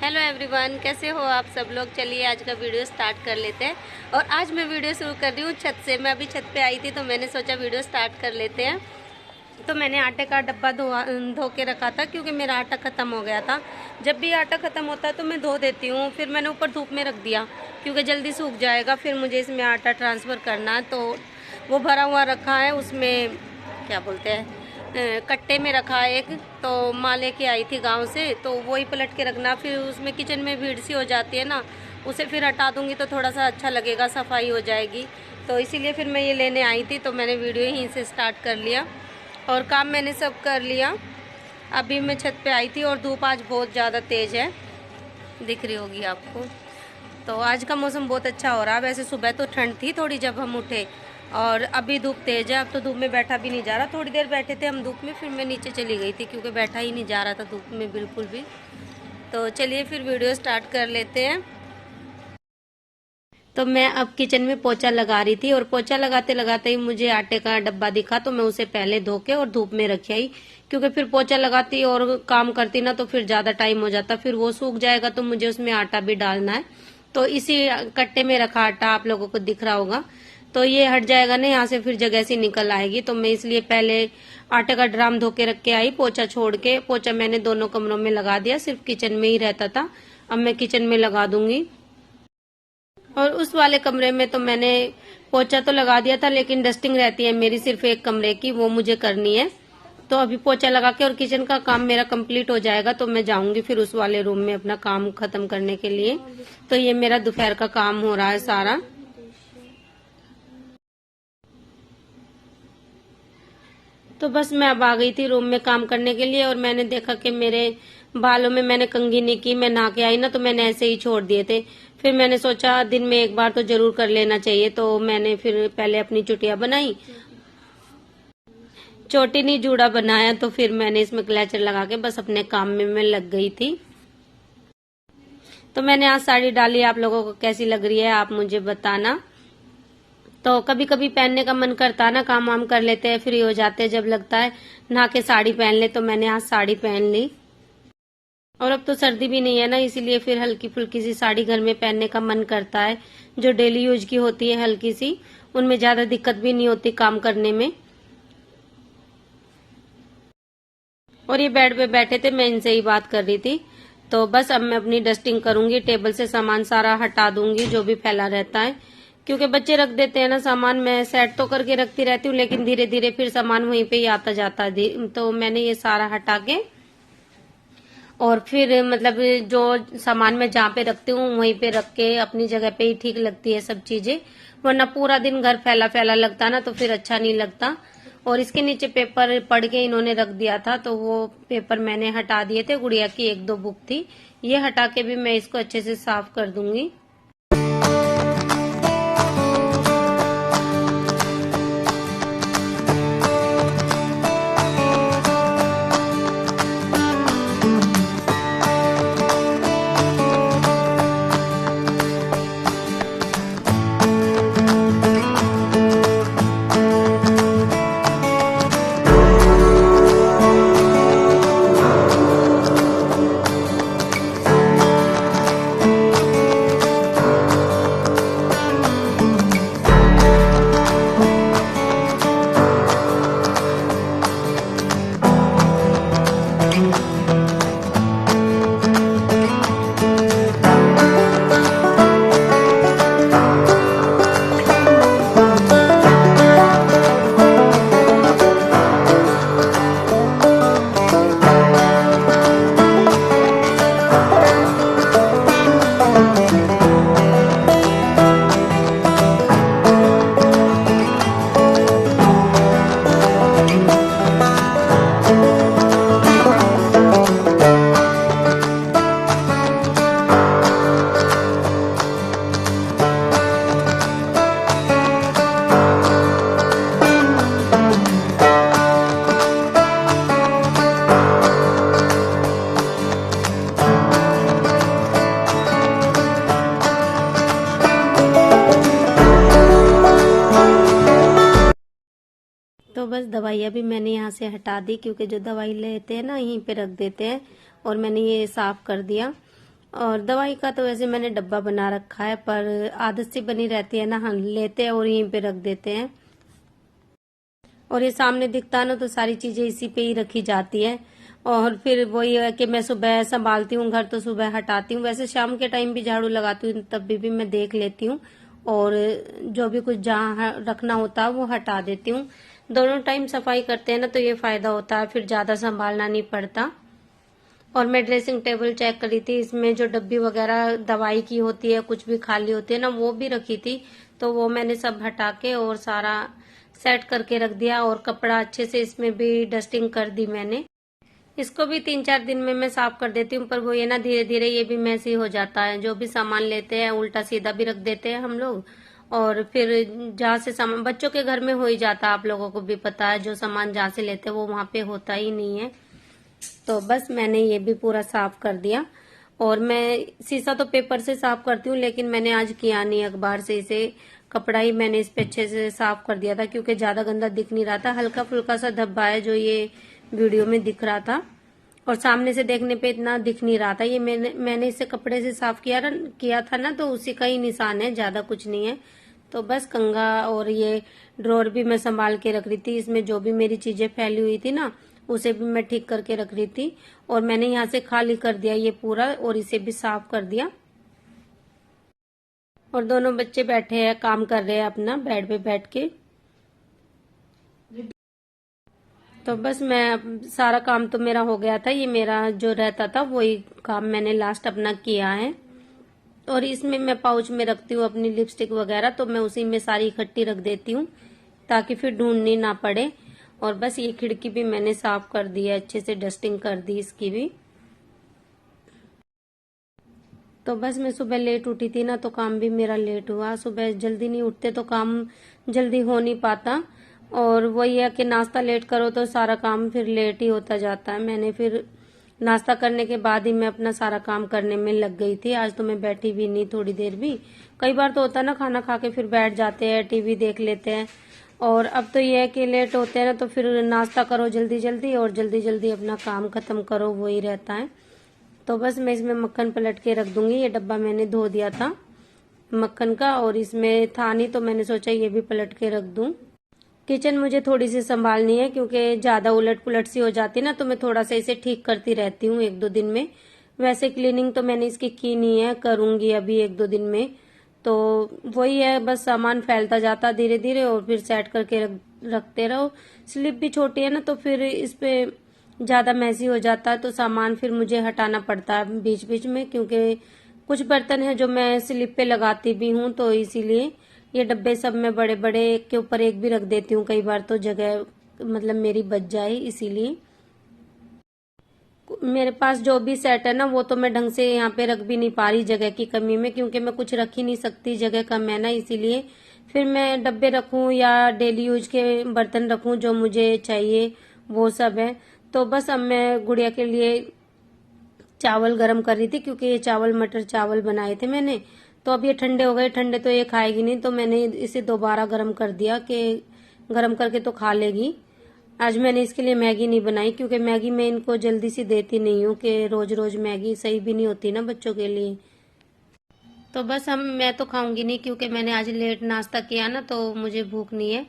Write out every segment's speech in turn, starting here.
Hello everyone, कैसे हो आप सब लोग। चलिए आज का वीडियो स्टार्ट कर लेते हैं। और आज मैं वीडियो शुरू कर रही हूँ छत से। मैं अभी छत पे आई थी तो मैंने सोचा वीडियो स्टार्ट कर लेते हैं। तो मैंने आटे का डब्बा धो के रखा था क्योंकि मेरा आटा ख़त्म हो गया था। जब भी आटा ख़त्म होता है तो मैं धो देती हूँ। फिर मैंने ऊपर धूप में रख दिया क्योंकि जल्दी सूख जाएगा। फिर मुझे इसमें आटा ट्रांसफ़र करना है तो वो भरा हुआ रखा है। उसमें क्या बोलते हैं, कट्टे में रखा है एक। तो माँ लेके आई थी गांव से, तो वही पलट के रखना। फिर उसमें किचन में भीड़ सी हो जाती है ना, उसे फिर हटा दूंगी तो थोड़ा सा अच्छा लगेगा, सफाई हो जाएगी। तो इसीलिए फिर मैं ये लेने आई थी, तो मैंने वीडियो यहीं से स्टार्ट कर लिया और काम मैंने सब कर लिया। अभी मैं छत पे आई थी और धूप आज बहुत ज़्यादा तेज़ है, दिख रही होगी आपको। तो आज का मौसम बहुत अच्छा हो रहा है। वैसे सुबह तो ठंड थी थोड़ी जब हम उठे, और अभी धूप तेज है। अब तो धूप में बैठा भी नहीं जा रहा। थोड़ी देर बैठे थे हम धूप में, फिर मैं नीचे चली गई थी क्योंकि बैठा ही नहीं जा रहा था धूप में बिल्कुल भी। तो चलिए फिर वीडियो स्टार्ट कर लेते हैं। तो मैं अब किचन में पोछा लगा रही थी और पोछा लगाते लगाते ही मुझे आटे का डब्बा दिखा, तो मैं उसे पहले धो के और धूप में रखी आई। क्योंकि फिर पोछा लगाती और काम करती ना तो फिर ज्यादा टाइम हो जाता, फिर वो सूख जाएगा तो मुझे उसमें आटा भी डालना है। तो इसी कट्टे में रखा आटा आप लोगों को दिख रहा होगा, तो ये हट जाएगा ना, यहाँ से फिर जगह से निकल आएगी। तो मैं इसलिए पहले आटे का ड्राम धो के रख के आई, पोछा छोड़ के। पोछा मैंने दोनों कमरों में लगा दिया, सिर्फ किचन में ही रहता था, अब मैं किचन में लगा दूंगी। और उस वाले कमरे में तो मैंने पोछा तो लगा दिया था, लेकिन डस्टिंग रहती है मेरी सिर्फ एक कमरे की, वो मुझे करनी है। तो अभी पोछा लगा के और किचन का काम मेरा कंप्लीट हो जाएगा तो मैं जाऊंगी फिर उस वाले रूम में अपना काम खत्म करने के लिए। तो ये मेरा दोपहर का काम हो रहा है सारा। तो बस मैं अब आ गई थी रूम में काम करने के लिए, और मैंने देखा कि मेरे बालों में मैंने कंघी नहीं की। मैं नहा के आई ना तो मैंने ऐसे ही छोड़ दिए थे। फिर मैंने सोचा दिन में एक बार तो जरूर कर लेना चाहिए, तो मैंने फिर पहले अपनी चुटिया बनाई। चोटी नहीं जूड़ा बनाया, तो फिर मैंने इसमें क्लचर लगा के बस अपने काम में मैं लग गई थी। तो मैंने आज साड़ी डाली, आप लोगों को कैसी लग रही है आप मुझे बताना। तो कभी कभी पहनने का मन करता है ना, काम वाम कर लेते हैं फ्री हो जाते हैं, जब लगता है नहा के साड़ी पहन ले, तो मैंने आज साड़ी पहन ली। और अब तो सर्दी भी नहीं है ना, इसीलिए फिर हल्की फुल्की सी साड़ी घर में पहनने का मन करता है, जो डेली यूज की होती है हल्की सी, उनमें ज्यादा दिक्कत भी नहीं होती काम करने में। और ये बेड पे बैठे थे, मैं इनसे ही बात कर रही थी। तो बस अब मैं अपनी डस्टिंग करूंगी, टेबल से सामान सारा हटा दूंगी जो भी फैला रहता है, क्योंकि बच्चे रख देते हैं ना सामान। मैं सेट तो करके रखती रहती हूँ, लेकिन धीरे धीरे फिर सामान वहीं पे ही आता जाता है। तो मैंने ये सारा हटा के, और फिर मतलब जो सामान मैं जहाँ पे रखती हूँ वहीं पे रख के अपनी जगह पे ही ठीक लगती है सब चीजें। वरना पूरा दिन घर फैला फैला लगता ना तो फिर अच्छा नहीं लगता। और इसके नीचे पेपर पड़ के इन्होंने रख दिया था, तो वो पेपर मैंने हटा दिए थे। गुड़िया की एक दो बुक थी, ये हटा के भी मैं इसको अच्छे से साफ कर दूंगी। तो बस दवाइयाँ भी मैंने यहाँ से हटा दी, क्योंकि जो दवाई लेते हैं ना यहीं पे रख देते हैं, और मैंने ये साफ कर दिया। और दवाई का तो वैसे मैंने डब्बा बना रखा है, पर आदत सी बनी रहती है ना, हम लेते हैं और यहीं पे रख देते हैं। और ये सामने दिखता है ना, तो सारी चीजें इसी पे ही रखी जाती है। और फिर वही है कि मैं सुबह संभालती हूँ घर, तो सुबह हटाती हूँ। वैसे शाम के टाइम भी झाड़ू लगाती हूँ, तब भी मैं देख लेती हूँ, और जो भी कुछ जहाँ रखना होता है वो हटा देती हूँ। दोनों टाइम सफाई करते हैं ना, तो ये फायदा होता है, फिर ज्यादा संभालना नहीं पड़ता। और मैं ड्रेसिंग टेबल चेक करी थी, इसमें जो डब्बी वगैरह दवाई की होती है, कुछ भी खाली होती है ना, वो भी रखी थी। तो वो मैंने सब हटा के और सारा सेट करके रख दिया, और कपड़ा अच्छे से इसमें भी डस्टिंग कर दी मैंने। इसको भी 3-4 दिन में मैं साफ कर देती हूँ, पर वो ये ना धीरे धीरे ये भी मैसी हो जाता है। जो भी सामान लेते हैं उल्टा सीधा भी रख देते हैं हम लोग, और फिर जहाँ से सामान बच्चों के घर में हो ही जाता है, आप लोगों को भी पता है, जो सामान जहाँ से लेते हैं वो वहां पे होता ही नहीं है। तो बस मैंने ये भी पूरा साफ कर दिया। और मैं शीशा तो पेपर से साफ करती हूँ, लेकिन मैंने आज किया नहीं, अखबार से इसे कपड़ा ही मैंने इस पे अच्छे से साफ कर दिया था, क्योंकि ज्यादा गंदा दिख नहीं रहा था। हल्का फुल्का सा धब्बा है जो ये वीडियो में दिख रहा था, और सामने से देखने पे इतना दिख नहीं रहा था। ये मैंने इसे कपड़े से साफ किया था ना, तो उसी का ही निशान है, ज्यादा कुछ नहीं है। तो बस कंघा और ये ड्रॉर भी मैं संभाल के रख रही थी। इसमें जो भी मेरी चीजें फैली हुई थी ना, उसे भी मैं ठीक करके रख रही थी। और मैंने यहाँ से खाली कर दिया ये पूरा, और इसे भी साफ कर दिया। और दोनों बच्चे बैठे हैं, काम कर रहे हैं अपना बेड पे बैठ के। तो बस मैं सारा काम तो मेरा हो गया था। ये मेरा जो रहता था वही काम मैंने लास्ट अपना किया है। और इसमें मैं पाउच में रखती हूँ अपनी लिपस्टिक वगैरह, तो मैं उसी में सारी इकट्ठी रख देती हूँ, ताकि फिर ढूंढनी ना पड़े। और बस ये खिड़की भी मैंने साफ कर दी है, अच्छे से डस्टिंग कर दी इसकी भी। तो बस मैं सुबह लेट उठी थी ना, तो काम भी मेरा लेट हुआ। सुबह जल्दी नहीं उठते तो काम जल्दी हो नहीं पाता। और वही है कि नाश्ता लेट करो तो सारा काम फिर लेट ही होता जाता है। मैंने फिर नाश्ता करने के बाद ही मैं अपना सारा काम करने में लग गई थी। आज तो मैं बैठी भी नहीं थोड़ी देर भी। कई बार तो होता है ना, खाना खा के फिर बैठ जाते हैं, टीवी देख लेते हैं। और अब तो ये है कि लेट होते हैं ना, तो फिर नाश्ता करो जल्दी जल्दी, और जल्दी जल्दी अपना काम खत्म करो, वही रहता है। तो बस मैं इसमें मक्खन पलट के रख दूंगी। ये डब्बा मैंने धो दिया था मक्खन का, और इसमें था नहीं, तो मैंने सोचा ये भी पलट के रख दूं। किचन मुझे थोड़ी सी संभालनी है, क्योंकि ज्यादा उलट पुलट सी हो जाती है ना, तो मैं थोड़ा सा इसे ठीक करती रहती हूँ 1-2 दिन में। वैसे क्लीनिंग तो मैंने इसकी की नहीं है, करूंगी अभी 1-2 दिन में। तो वही है, बस सामान फैलता जाता धीरे धीरे, और फिर सेट करके रखते रहो। स्लिप भी छोटी है ना, तो फिर इस पे ज्यादा मैसी हो जाता है, तो सामान फिर मुझे हटाना पड़ता है बीच बीच में, क्योंकि कुछ बर्तन है जो मैं स्लिप पे लगाती भी हूँ, तो इसीलिए ये डब्बे सब मैं बड़े बड़े एक के ऊपर एक भी रख देती हूँ। कई बार तो जगह मतलब मेरी बच जाए, इसीलिए। मेरे पास जो भी सेट है ना, वो तो मैं ढंग से यहाँ पे रख भी नहीं पा रही जगह की कमी में, क्योंकि मैं कुछ रख ही नहीं सकती, जगह कम है ना, इसीलिए। फिर मैं डब्बे रखूं या डेली यूज के बर्तन रखूं, जो मुझे चाहिए वो सब है। तो बस अब मैं गुड़िया के लिए चावल गरम कर रही थी, क्योंकि ये चावल मटर चावल बनाए थे मैंने। तो अब ये ठंडे हो गए, ठंडे तो ये खाएगी नहीं, तो मैंने इसे दोबारा गरम कर दिया कि गरम करके तो खा लेगी। आज मैंने इसके लिए मैगी नहीं बनाई, क्योंकि मैगी मैं इनको जल्दी सी देती नहीं हूँ, कि रोज रोज मैगी सही भी नहीं होती ना बच्चों के लिए। तो बस मैं तो खाऊंगी नहीं, क्योंकि मैंने आज लेट नाश्ता किया ना, तो मुझे भूख नहीं है।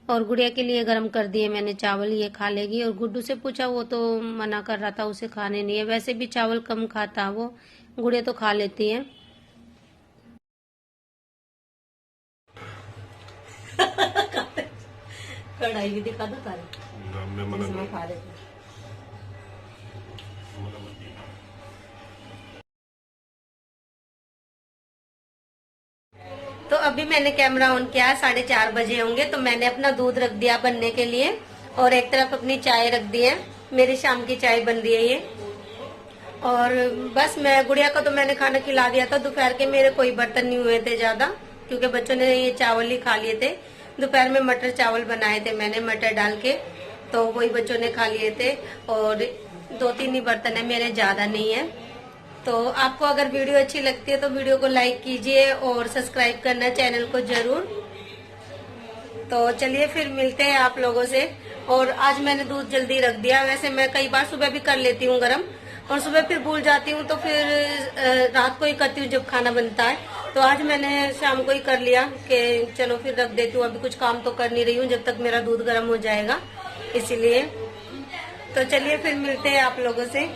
और गुड़िया के लिए गरम कर दिए मैंने चावल, ये खा लेगी। और गुड्डू से पूछा, वो तो मना कर रहा था, उसे खाने नहीं है। वैसे भी चावल कम खाता वो, गुड़िया तो खा लेती है। कढ़ाई भी दिखा दो तारी, इसमें खा लेते। तो अभी मैंने कैमरा ऑन किया, 4:30 बजे होंगे, तो मैंने अपना दूध रख दिया बनने के लिए, और एक तरफ अपनी चाय रख दी है। मेरी शाम की चाय बन रही है ये। और बस मैं गुड़िया को तो मैंने खाना खिला दिया था। दोपहर के मेरे कोई बर्तन नहीं हुए थे ज्यादा, क्योंकि बच्चों ने ये चावल ही खा लिए थे। दोपहर में मटर चावल बनाए थे मैंने, मटर डाल के, तो वही बच्चों ने खा लिए थे। और 2-3 ही बर्तन है मेरे, ज्यादा नहीं है। तो आपको अगर वीडियो अच्छी लगती है तो वीडियो को लाइक कीजिए, और सब्सक्राइब करना चैनल को जरूर। तो चलिए फिर मिलते हैं आप लोगों से। और आज मैंने दूध जल्दी रख दिया। वैसे मैं कई बार सुबह भी कर लेती हूँ गरम, और सुबह फिर भूल जाती हूँ, तो फिर रात को ही करती हूँ जब खाना बनता है। तो आज मैंने शाम को ही कर लिया कि चलो फिर रख देती हूँ, अभी कुछ काम तो कर नहीं रही हूँ जब तक मेरा दूध गर्म हो जाएगा, इसीलिए। तो चलिए फिर मिलते हैं आप लोगों से।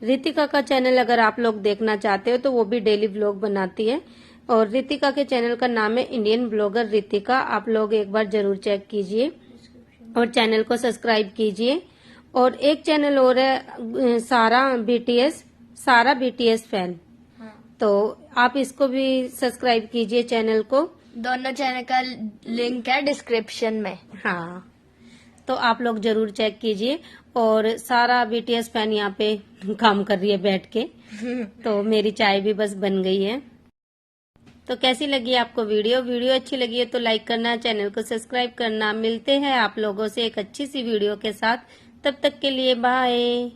रितिका का चैनल अगर आप लोग देखना चाहते हो तो वो भी डेली व्लॉग बनाती है, और रितिका के चैनल का नाम है इंडियन ब्लॉगर रितिका। आप लोग एक बार जरूर चेक कीजिए और चैनल को सब्सक्राइब कीजिए। और एक चैनल और है सारा बीटीएस फैन, तो आप इसको भी सब्सक्राइब कीजिए चैनल को। दोनों चैनल का लिंक है डिस्क्रिप्शन में। हाँ, तो आप लोग जरूर चेक कीजिए। और सारा बीटीएस फैन यहाँ पे काम कर रही है बैठ के। तो मेरी चाय भी बस बन गई है। तो कैसी लगी आपको वीडियो अच्छी लगी है तो लाइक करना, चैनल को सब्सक्राइब करना। मिलते हैं आप लोगों से एक अच्छी सी वीडियो के साथ, तब तक के लिए बाय।